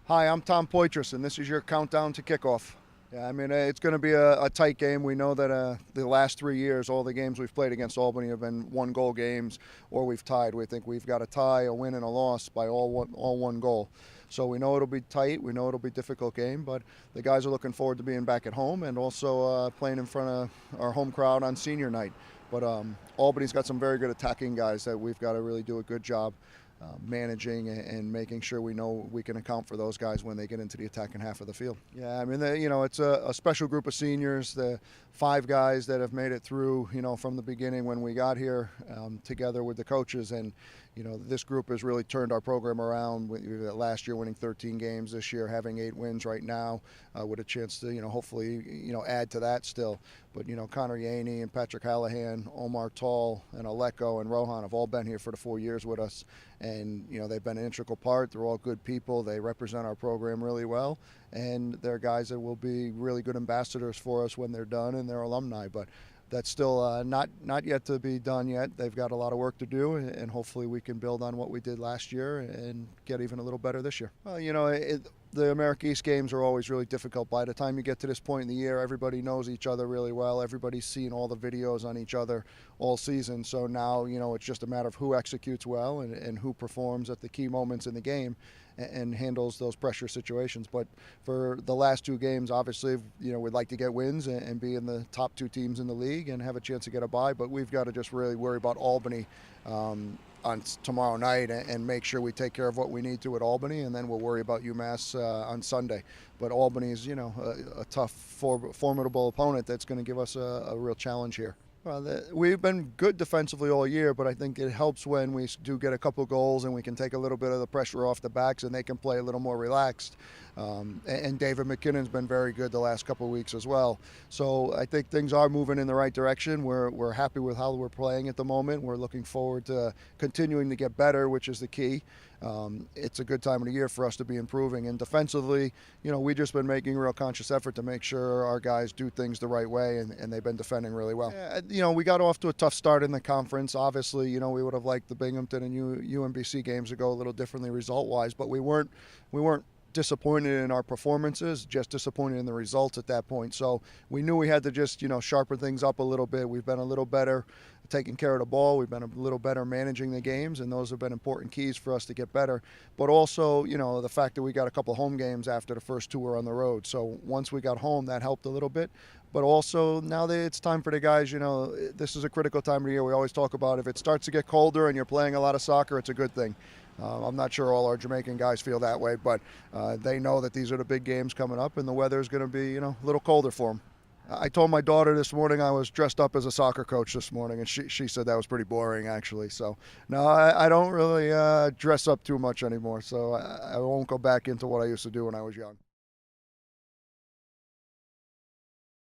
Hi, I'm Tom Poitras, and this is your countdown to kickoff. Yeah, I mean, it's going to be a tight game. We know that the last 3 years, all the games we've played against Albany have been one-goal games, or we've tied. We think we've got a tie, a win, and a loss by all one goal. So we know it'll be tight. We know it'll be a difficult game, but the guys are looking forward to being back at home and also playing in front of our home crowd on senior night. But Albany's got some very good attacking guys that we've got to really do a good job managing and making sure we know we can account for those guys when they get into the attacking half of the field. Yeah, I mean, it's a special group of seniors, the 5 guys that have made it through, from the beginning when we got here together with the coaches. And, this group has really turned our program around. Last year winning 13 games, this year having 8 wins right now with a chance to, hopefully, add to that still. But, Connor Yaney and Patrick Hallahan, Omar Tall and Aleko and Rohan have all been here for the 4 years with us. And, they've been an integral part. They're all good people. They represent our program really well. And they're guys that will be really good ambassadors for us when they're done and they're alumni. But that's still not yet to be done yet. They've got a lot of work to do, and hopefully we can build on what we did last year and get even a little better this year. Well, the America East games are always really difficult. By the time you get to this point in the year, everybody knows each other really well. Everybody's seen all the videos on each other all season. So now, it's just a matter of who executes well and who performs at the key moments in the game and handles those pressure situations. But for the last 2 games, obviously, we'd like to get wins and be in the top 2 teams in the league and have a chance to get a bye. But we've got to just really worry about Albany on tomorrow night and make sure we take care of what we need to at Albany, and then we'll worry about UMass on Sunday. But Albany's, a tough, formidable opponent that's going to give us a real challenge here. Well, we've been good defensively all year, but I think it helps when we do get a couple goals and we can take a little bit of the pressure off the backs and they can play a little more relaxed. And David McKinnon's been very good the last couple of weeks as well. So I think things are moving in the right direction. We're happy with how we're playing at the moment. We're looking forward to continuing to get better, which is the key. It's a good time of the year for us to be improving. And defensively, we've just been making a real conscious effort to make sure our guys do things the right way, and they've been defending really well. We got off to a tough start in the conference. Obviously, we would have liked the Binghamton and UMBC games to go a little differently result-wise, but we weren't disappointed in our performances, just disappointed in the results at that point. So we knew we had to just, sharpen things up a little bit. We've been a little better taking care of the ball. We've been a little better managing the games, and those have been important keys for us to get better. But also, the fact that we got a couple home games after the first 2 were on the road. So once we got home, that helped a little bit. But also now that it's time for the guys, this is a critical time of the year. We always talk about if it starts to get colder and you're playing a lot of soccer, it's a good thing. I'm not sure all our Jamaican guys feel that way, but they know that these are the big games coming up and the weather is going to be, a little colder for them. I told my daughter this morning I was dressed up as a soccer coach this morning, and she said that was pretty boring, actually. So, no, I don't really dress up too much anymore, so I won't go back into what I used to do when I was young.